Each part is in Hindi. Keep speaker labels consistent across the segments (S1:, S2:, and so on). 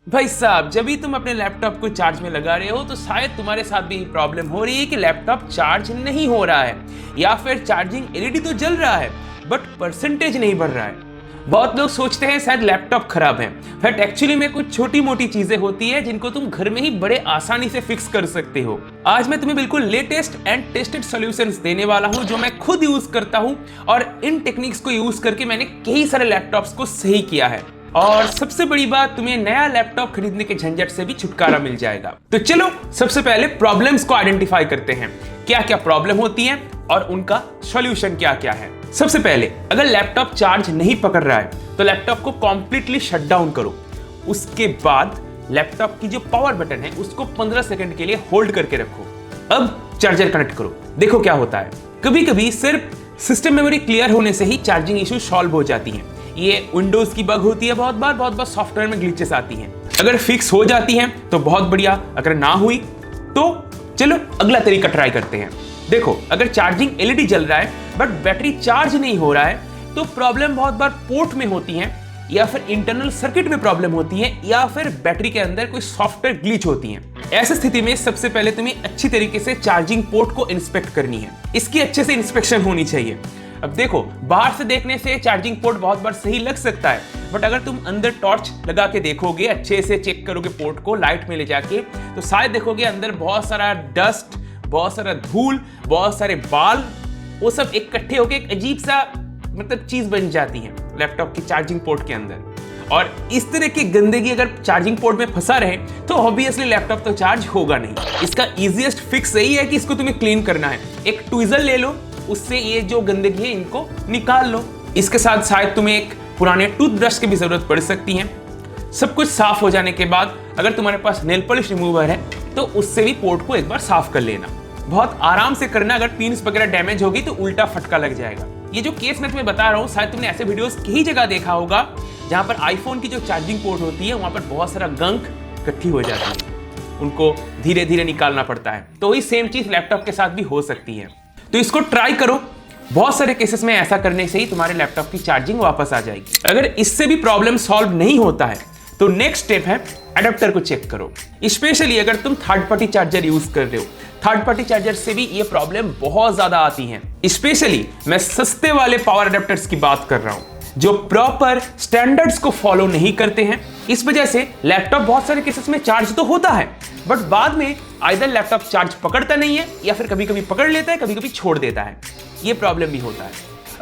S1: भाई साहब, जब भी तुम अपने लैपटॉप को चार्ज में लगा रहे हो तो शायद तुम्हारे साथ भी प्रॉब्लम हो रही है कि लैपटॉप चार्ज नहीं हो रहा है या फिर चार्जिंग एलईडी तो जल रहा है बट परसेंटेज नहीं बढ़ रहा है। बहुत लोग सोचते हैं शायद लैपटॉप खराब है, बट एक्चुअली में कुछ छोटी मोटी चीजें होती है जिनको तुम घर में ही बड़े आसानी से फिक्स कर सकते हो। आज मैं तुम्हें बिल्कुल लेटेस्ट एंड टेस्टेड सॉल्यूशंस देने वाला हूं जो मैं खुद यूज करता हूं और इन टेक्निक्स को यूज करके मैंने कई सारे लैपटॉप्स को सही किया है। और सबसे बड़ी बात, तुम्हें नया लैपटॉप खरीदने के झंझट से भी छुटकारा मिल जाएगा। तो चलो सबसे पहले प्रॉब्लम्स को आइडेंटिफाई करते हैं, क्या क्या प्रॉब्लम होती है और उनका सॉल्यूशन क्या क्या है। सबसे पहले, अगर लैपटॉप चार्ज नहीं पकड़ रहा है तो लैपटॉप को कंप्लीटली शट डाउन करो। उसके बाद लैपटॉप की जो पावर बटन है उसको 15 सेकंड के लिए होल्ड करके रखो। अब चार्जर कनेक्ट करो, देखो क्या होता है। कभी कभी सिर्फ सिस्टम मेमोरी क्लियर होने से ही चार्जिंग इशू सॉल्व हो जाती है। ये विंडोज की बग होती है, बहुत बार सॉफ्टवेयर में ग्लिचेस आती हैं। अगर फिक्स हो जाती हैं तो बहुत बढ़िया, अगर ना हुई तो चलो अगला तरीका ट्राई करते हैं। देखो, अगर चार्जिंग एलईडी जल रहा है बट बैटरी चार्ज नहीं हो रहा है तो प्रॉब्लम बहुत बार पोर्ट में होती है या फिर इंटरनल सर्किट में प्रॉब्लम होती है या फिर बैटरी के अंदर कोई सॉफ्टवेयर ग्लिच होती है। ऐसी स्थिति में सबसे पहले तुम्हें अच्छी तरीके से चार्जिंग पोर्ट को इंस्पेक्ट करनी है। इसकी अच्छे से इंस्पेक्शन होनी चाहिए। अब देखो, बाहर से देखने से चार्जिंग पोर्ट बहुत बार सही लग सकता है, बट अगर तुम अंदर टॉर्च लगा के देखोगे, अच्छे से चेक करोगे पोर्ट को लाइट में ले जाके, तो शायद देखोगे अंदर बहुत सारा डस्ट, बहुत सारा धूल, बहुत सारे बाल, वो सब इकट्ठे होके एक अजीब सा चीज बन जाती है लैपटॉप की चार्जिंग पोर्ट के अंदर। और इस तरह की गंदगी अगर चार्जिंग पोर्ट में फंसा रहे तो ऑब्वियसली लैपटॉप तो चार्ज होगा नहीं। इसका इजीएस्ट फिक्स यही है कि इसको तुम्हें क्लीन करना है। एक ट्विजर ले लो, उससे ये जो गंदगी है इनको निकाल लो। इसके साथ शायद तुम्हें एक पुराने टूथब्रश की भी जरूरत पड़ सकती है। सब कुछ साफ हो जाने के बाद अगर तुम्हारे पास नेल पॉलिश रिमूवर है तो उससे भी पोर्ट को एक बार साफ कर लेना। बहुत आराम से करना, अगर पिन्स वगैरह डैमेज होगी तो उल्टा फटका लग जाएगा। ये जो केस मैं तुम्हें बता रहा हूँ, शायद तुमने ऐसे वीडियोस कई जगह देखा होगा जहां पर आईफोन की जो चार्जिंग पोर्ट होती है वहां पर बहुत सारा गंक इकट्ठी हो जाती है, उनको धीरे धीरे निकालना पड़ता है। तो वही सेम चीज लैपटॉप के साथ भी हो सकती है। तो इसको ट्राई करो, बहुत सारे केसेस में ऐसा करने से ही तुम्हारे लैपटॉप की चार्जिंग वापस आ जाएगी। अगर इससे भी प्रॉब्लम सॉल्व नहीं होता है तो नेक्स्ट स्टेप है एडेप्टर को चेक करो। स्पेशली अगर तुम थर्ड पार्टी चार्जर यूज कर रहे हो, थर्ड पार्टी चार्जर से भी ये प्रॉब्लम बहुत ज्यादा आती है। स्पेशली मैं सस्ते वाले पावर एडेप्टर्स की बात कर रहा हूं जो प्रॉपर स्टैंडर्ड्स को फॉलो नहीं करते हैं। इस वजह से लैपटॉप बहुत सारे केसेस में चार्ज तो होता है बट बाद में आइदर लैपटॉप चार्ज पकड़ता नहीं है या फिर कभी कभी पकड़ लेता है, कभी कभी छोड़ देता है। ये प्रॉब्लम भी होता है।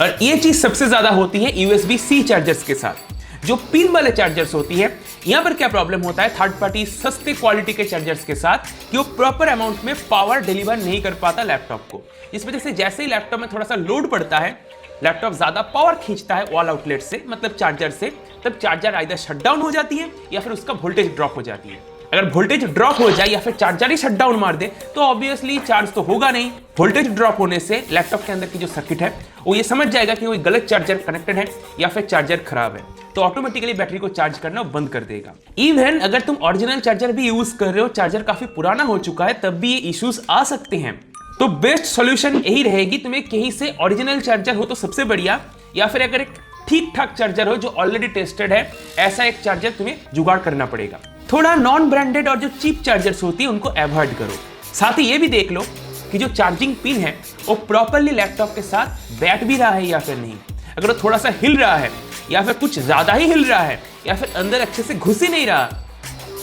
S1: और ये चीज सबसे ज्यादा होती है USB-C चार्जर्स के साथ, जो पिन वाले चार्जर्स होती है। यहां पर क्या प्रॉब्लम होता है थर्ड पार्टी सस्ते क्वालिटी के चार्जर्स के साथ कि वो प्रॉपर अमाउंट में पावर डिलीवर नहीं कर पाता लैपटॉप को। इस वजह से जैसे ही लैपटॉप में थोड़ा सा लोड पड़ता है, लैपटॉप ज्यादा पावर खींचता है वॉल आउटलेट से, मतलब चार्जर से, तब चार्जर आइदर शट डाउन हो जाती है या फिर उसका वोल्टेज ड्रॉप हो जाती है। अगर वोल्टेज ड्रॉप हो जाए या फिर चार्जर ही शट डाउन मार दे तो ऑब्वियसली चार्ज तो होगा नहीं। वोल्टेज ड्रॉप होने से लैपटॉप के अंदर की जो सर्किट है वो ये समझ जाएगा कि कोई गलत चार्जर कनेक्टेड है या फिर चार्जर खराब है, तो ऑटोमेटिकली बैटरी को चार्ज करना बंद कर देगा। इवन अगर तुम ओरिजिनल चार्जर भी यूज कर रहे हो, चार्जर काफी पुराना हो चुका है, तब भी ये इश्यूज आ सकते हैं। तो बेस्ट सॉल्यूशन यही रहेगी, तुम्हें कहीं से ओरिजिनल चार्जर हो तो सबसे बढ़िया, या फिर अगर एक ठीक ठाक चार्जर हो जो ऑलरेडी टेस्टेड है, ऐसा एक चार्जर तुम्हें जुगाड़ करना पड़ेगा। थोड़ा नॉन ब्रांडेड और जो चीप चार्जर्स होती है उनको अवॉइड करो। साथ ही ये भी देख लो कि जो चार्जिंग पिन है वो प्रॉपरली लैपटॉप के साथ बैठ भी रहा है या फिर नहीं। अगर वो थोड़ा सा हिल रहा है या फिर कुछ ज्यादा ही हिल रहा है या फिर अंदर अच्छे से घुस ही नहीं रहा,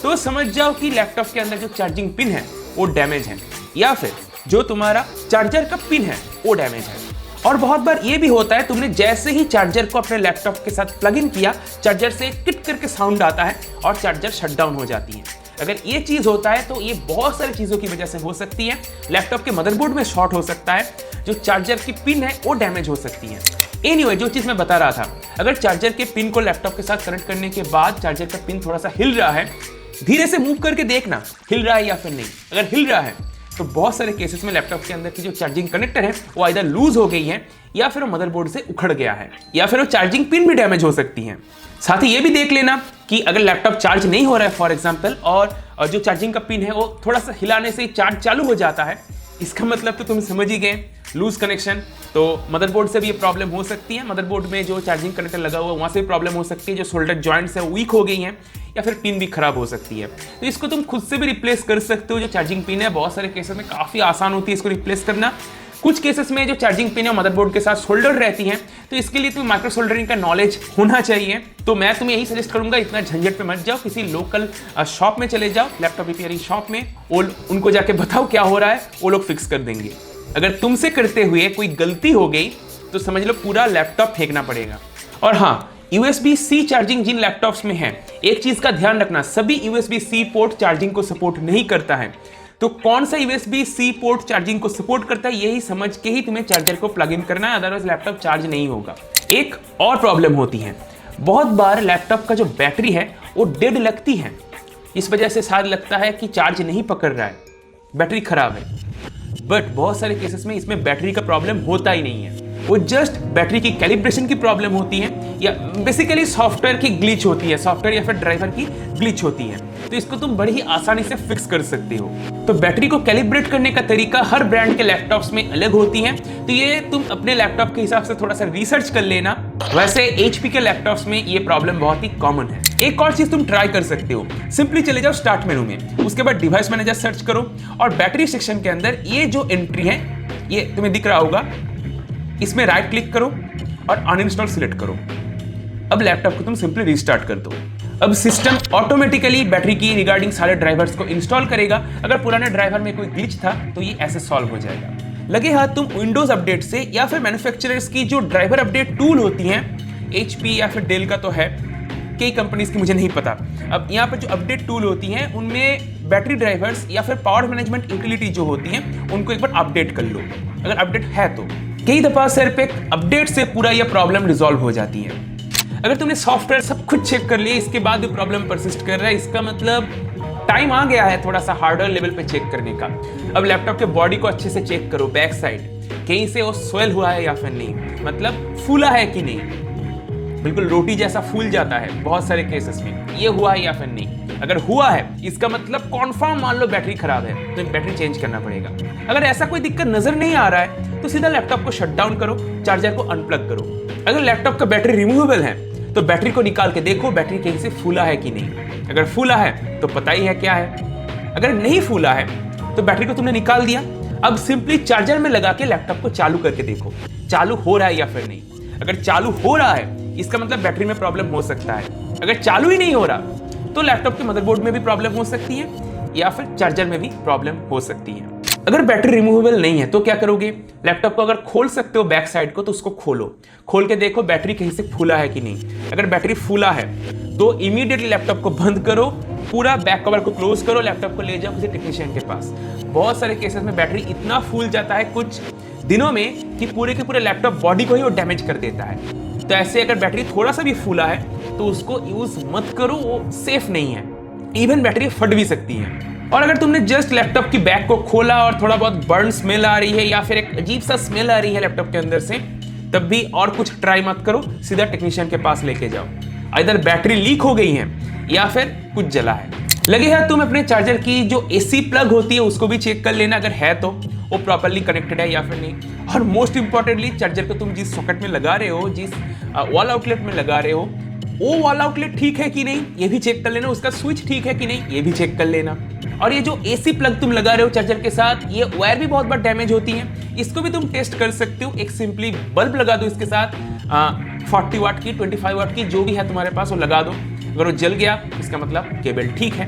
S1: तो समझ जाओ कि लैपटॉप के अंदर जो चार्जिंग पिन है वो डैमेज है या फिर जो तुम्हारा चार्जर का पिन है वो डैमेज है। और बहुत बार ये भी होता है, तुमने जैसे ही चार्जर को अपने लैपटॉप के साथ प्लग इन किया, चार्जर से किट करके साउंड आता है और चार्जर शट डाउन हो जाती है। अगर ये चीज होता है तो ये बहुत सारी चीजों की वजह से हो सकती है। लैपटॉप के मदरबोर्ड में शॉर्ट हो सकता है, जो चार्जर की पिन है वो डैमेज हो सकती है। एनीवे, जो चीज मैं बता रहा था, अगर चार्जर के पिन को लैपटॉप के साथ कनेक्ट करने के बाद चार्जर का पिन थोड़ा सा हिल रहा है, धीरे से मूव करके देखना हिल रहा है या फिर नहीं। अगर हिल रहा है तो बहुत सारे केसेस में लैपटॉप के अंदर की जो चार्जिंग कनेक्टर है वो आइदर लूज हो गई है या फिर वो मदरबोर्ड से उखड़ गया है या फिर वो चार्जिंग पिन भी डैमेज हो सकती है। साथ ही ये भी देख लेना कि अगर लैपटॉप चार्ज नहीं हो रहा है फॉर एग्जांपल, और जो चार्जिंग का पिन है वो थोड़ा सा हिलाने से चार्ज चालू हो जाता है, इसका मतलब तो तुम समझ ही गए, लूज कनेक्शन, तो मदरबोर्ड से भी ये प्रॉब्लम हो सकती है। मदरबोर्ड में जो चार्जिंग कनेक्टर लगा हुआ है वहाँ से भी प्रॉब्लम हो सकती है, जो शोल्डर जॉइंट्स है वीक हो गई हैं, या फिर पिन भी खराब हो सकती है। तो इसको तुम खुद से भी रिप्लेस कर सकते हो। जो चार्जिंग पिन है बहुत सारे केसेस में काफ़ी आसान होती है इसको रिप्लेस करना। कुछ केसेस में जो चार्जिंग पिन है मदरबोर्ड के साथ सोल्डर रहती हैं, तो इसके लिए तुम्हें माइक्रो सोल्डरिंग का नॉलेज होना चाहिए। तो मैं तुम्हें यही सजेस्ट करूंगा, इतना झंझट पे मत जाओ, किसी लोकल शॉप में चले जाओ, लैपटॉप रिपेयरिंग शॉप में, उनको जाके बताओ क्या हो रहा है, वो लोग फिक्स कर देंगे। अगर तुमसे करते हुए कोई गलती हो गई तो समझ लो पूरा लैपटॉप फेंकना पड़ेगा। और हाँ, USB-C चार्जिंग जिन लैपटॉप्स में है, एक चीज का ध्यान रखना, सभी USB-C पोर्ट चार्जिंग को सपोर्ट नहीं करता है। तो कौन सा USB-C पोर्ट चार्जिंग को सपोर्ट करता है यही समझ के ही तुम्हें चार्जर को प्लग इन करना है, अदरवाइज लैपटॉप चार्ज नहीं होगा। एक और प्रॉब्लम होती है, बहुत बार लैपटॉप का जो बैटरी है वो डेड लगती है, इस वजह से शायद लगता है कि चार्ज नहीं पकड़ रहा है, बैटरी खराब है। बट बहुत सारे केसेस में इसमें बैटरी का प्रॉब्लम होता ही नहीं है, वो जस्ट बैटरी की कैलिब्रेशन की प्रॉब्लम होती है, या बेसिकली सॉफ्टवेयर की ग्लिच होती है, सॉफ्टवेयर या फिर ड्राइवर की ग्लिच होती है। तो इसको तुम बड़ी ही आसानी से फिक्स कर सकते हो। तो बैटरी को कैलिब्रेट करने का तरीका हर ब्रांड के लैपटॉप्स में अलग होती है, तो ये तुम अपने लैपटॉप के हिसाब से थोड़ा सा रिसर्च कर लेना। वैसे HP के लैपटॉप्स में ये प्रॉब्लम बहुत ही कॉमन है। एक और चीज तुम ट्राई कर सकते हो, सिंपली चले जाओ स्टार्ट मेनू में, उसके बाद डिवाइस मैनेजर सर्च करो और बैटरी सेक्शन के अंदर ये जो एंट्री है ये तुम्हें दिख रहा होगा, इसमें राइट क्लिक करो और अनइंस्टॉल सिलेक्ट करो। अब लैपटॉप को तुम सिंपली रिस्टार्ट कर दो। अब सिस्टम ऑटोमेटिकली बैटरी की रिगार्डिंग सारे ड्राइवर्स को इंस्टॉल करेगा। अगर पुराने ड्राइवर में कोई ग्लिच था तो ये ऐसे सॉल्व हो जाएगा। लगे हाथ तुम विंडोज अपडेट से या फिर मैन्युफैक्चरर्स की जो ड्राइवर अपडेट टूल होती हैं, HP या फिर डेल का तो है, कई कंपनीज की मुझे नहीं पता। अब यहाँ पर जो अपडेट टूल होती हैं उनमें बैटरी ड्राइवर्स या फिर पावर मैनेजमेंट यूटिलिटी जो होती हैं उनको एक बार अपडेट कर लो, अगर अपडेट है तो। कई दफा सिर्फ एक अपडेट से पूरा यह प्रॉब्लम रिजॉल्व हो जाती है। अगर तुमने सॉफ्टवेयर सब कुछ चेक कर लिया, इसके बाद भी प्रॉब्लम परसिस्ट कर रहा है, इसका मतलब टाइम आ गया है थोड़ा सा हार्डर लेवल पे चेक करने का। अब लैपटॉप के बॉडी को अच्छे से चेक करो, बैक साइड कहीं से वो स्वेल हुआ है या फिर नहीं, मतलब फूला है कि नहीं, बिल्कुल रोटी जैसा फूल जाता है बहुत सारे केसेस में, ये हुआ है या फिर नहीं। अगर हुआ है इसका मतलब कॉन्फर्म मान लो बैटरी खराब है, तो बैटरी चेंज करना पड़ेगा। अगर ऐसा कोई दिक्कत नजर नहीं आ रहा है तो सीधा लैपटॉप को शट डाउन करो, चार्जर को अनप्लग करो। अगर लैपटॉप का बैटरी रिमूवेबल है तो बैटरी को निकाल के देखो बैटरी कहीं से फूला है कि नहीं। अगर फूला है तो पता ही है क्या है, अगर नहीं फूला है तो बैटरी को तुमने निकाल दिया। अब सिंपली चार्जर में लगा के लैपटॉप को चालू करके देखो चालू हो रहा है या फिर नहीं। अगर चालू हो रहा है इसका मतलब बैटरी में प्रॉब्लम हो सकता है। अगर चालू ही नहीं हो रहा तो लैपटॉप के मदरबोर्ड में भी प्रॉब्लम हो सकती है या फिर चार्जर में भी प्रॉब्लम हो सकती है। अगर बैटरी रिमूवेबल नहीं है तो क्या करोगे, लैपटॉप को अगर खोल सकते हो बैक साइड को तो उसको खोलो, खोल के देखो बैटरी कहीं से फूला है कि नहीं। अगर बैटरी फूला है तो इमीडिएटली लैपटॉप को बंद करो, पूरा बैक कवर को क्लोज करो, लैपटॉप को ले जाओ किसी टेक्नीशियन के पास। बहुत सारे केसेस में बैटरी इतना फूल जाता है कुछ दिनों में कि पूरे के पूरे लैपटॉप बॉडी को ही वो डैमेज कर देता है। तो ऐसे अगर बैटरी थोड़ा सा भी फूला है तो उसको यूज मत करो, वो सेफ नहीं है, इवन बैटरी फट भी सकती है। और अगर तुमने जस्ट लैपटॉप की बैक को खोला और थोड़ा बहुत बर्न स्मेल आ रही है या फिर एक अजीब सा स्मेल आ रही है लैपटॉप के अंदर से, तब भी और कुछ ट्राई मत करो, सीधा टेक्नीशियन के पास लेके जाओ। इधर बैटरी लीक हो गई है या फिर कुछ जला है। लगे है तुम अपने चार्जर की जो AC प्लग होती है उसको भी चेक कर लेना, अगर है तो वो प्रॉपर्ली कनेक्टेड है या फिर नहीं। और मोस्ट इंपॉर्टेंटली चार्जर को तुम जिस सॉकेट में लगा रहे हो, जिस वॉल आउटलेट में लगा रहे हो, वो वॉल आउटलेट ठीक है कि नहीं ये भी चेक कर लेना, उसका स्विच ठीक है कि नहीं ये भी चेक कर लेना। और ये जो AC प्लग तुम लगा रहे हो चार्जर के साथ, ये वायर भी बहुत बार डैमेज होती है, इसको भी तुम टेस्ट कर सकते हो। एक सिंपली बल्ब लगा दो इसके साथ, 40 वाट की 25 वाट की जो भी है तुम्हारे पास वो लगा दो। अगर वो जल गया इसका मतलब केबल ठीक है।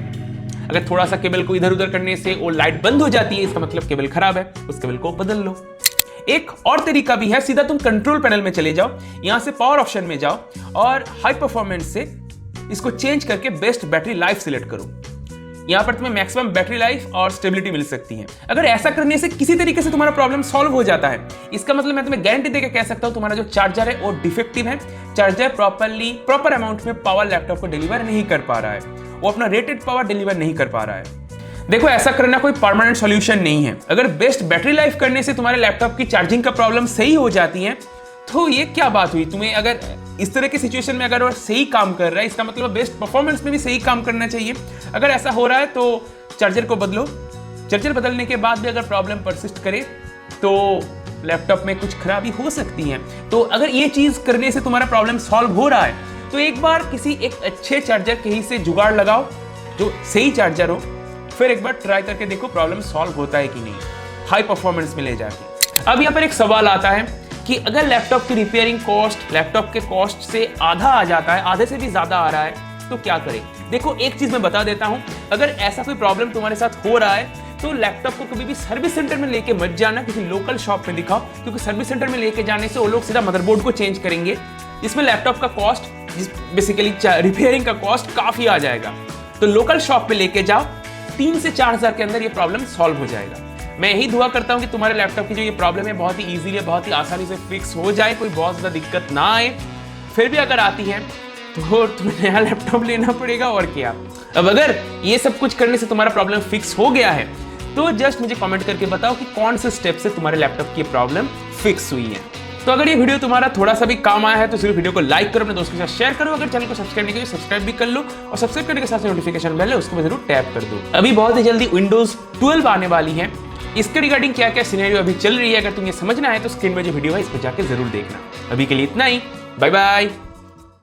S1: अगर थोड़ा सा केबल को इधर उधर करने से वो लाइट बंद हो जाती है इसका मतलब केबल खराब है, उस केबल को बदल लो। एक और तरीका भी है, सीधा तुम कंट्रोल पैनल में चले जाओ, यहां से पावर ऑप्शन में जाओ और हाई परफॉर्मेंस से इसको चेंज करके बेस्ट बैटरी लाइफ सिलेक्ट करो। यहां पर तुम्हें मैक्सिमम बैटरी लाइफ और स्टेबिलिटी मिल सकती है। अगर ऐसा करने से किसी तरीके से तुम्हारा प्रॉब्लम सॉल्व हो जाता है, इसका मतलब मैं तुम्हें गारंटी देकर कह सकता हूं तुम्हारा जो चार्जर है वो डिफेक्टिव है। चार्जर प्रॉपर अमाउंट में पावर लैपटॉप को डिलीवर नहीं कर पा रहा है, वो अपना रेटेड पावर डिलीवर नहीं कर पा रहा है। देखो ऐसा करना कोई परमानेंट सॉल्यूशन नहीं है। अगर बेस्ट बैटरी लाइफ करने से तुम्हारे लैपटॉप की चार्जिंग का प्रॉब्लम सही हो जाती है तो ये क्या बात हुई। तुम्हें अगर इस तरह की सिचुएशन में अगर वो सही काम कर रहा है इसका मतलब बेस्ट परफॉर्मेंस में भी सही काम करना चाहिए। अगर ऐसा हो रहा है तो चार्जर को बदलो। चार्जर बदलने के बाद भी अगर प्रॉब्लम परसिस्ट करे तो लैपटॉप में कुछ खराबी हो सकती है। तो अगर ये चीज करने से तुम्हारा प्रॉब्लम सॉल्व हो रहा है तो एक बार किसी एक अच्छे चार्जर कहीं से जुगाड़ लगाओ जो सही चार्जर हो, फिर एक बार ट्राई करके देखो प्रॉब्लम सॉल्व होता है कि नहीं, हाई परफॉर्मेंस में ले जाके। अब यहाँ पर एक सवाल आता है कि अगर लैपटॉप की रिपेयरिंग कॉस्ट लैपटॉप के कॉस्ट से आधा आ जाता है, आधे से भी ज्यादा आ रहा है, तो क्या करें? देखो एक चीज मैं बता देता हूं, अगर ऐसा कोई प्रॉब्लम तुम्हारे साथ हो रहा है तो लैपटॉप को कभी भी सर्विस सेंटर में लेके मत जाना, किसी लोकल शॉप में दिखाओ, क्योंकि सर्विस सेंटर में लेके जाने से वो लोग सीधा मदरबोर्ड को चेंज करेंगे, इसमें लैपटॉप का कॉस्ट, बेसिकली रिपेयरिंग का कॉस्ट काफी आ जाएगा। तो लोकल शॉप पे लेके जाओ, 3 से 4 हज़ार के अंदर ये प्रॉब्लम सॉल्व हो जाएगा। मैं यही दुआ करता हूं कि तुम्हारे लैपटॉप की जो ये प्रॉब्लम है बहुत ही इजीली, बहुत ही आसानी से फिक्स हो जाए, कोई बहुत ज्यादा दिक्कत ना आए। फिर भी अगर आती है तो तुम्हें नया लैपटॉप लेना पड़ेगा और क्या। अब अगर ये सब कुछ करने से तुम्हारा प्रॉब्लम फिक्स हो गया है तो जस्ट मुझे कमेंट करके बताओ कि कौन से स्टेप से तुम्हारे लैपटॉप की प्रॉब्लम फिक्स हुई है। तो अगर ये वीडियो तुम्हारा थोड़ा सा भी काम आया है तो जरूर वीडियो को लाइक करो, अपने दोस्तों के साथ शेयर करो, अगर चैनल को सब्सक्राइब नहीं किया सब्सक्राइब भी कर लो, और सब्सक्राइब करने के साथ नोटिफिकेशन बेल है उसको भी जरूर टैप कर दो। अभी बहुत ही जल्दी विंडोज 12 आने वाली है, इसके रिगार्डिंग क्या क्या सिनेरियो अभी चल रही है, अगर तुम्हें समझना है तो स्क्रीन में जो वीडियो है इस पर जाकर जरूर देखना। अभी के लिए इतना ही, बाय बाय।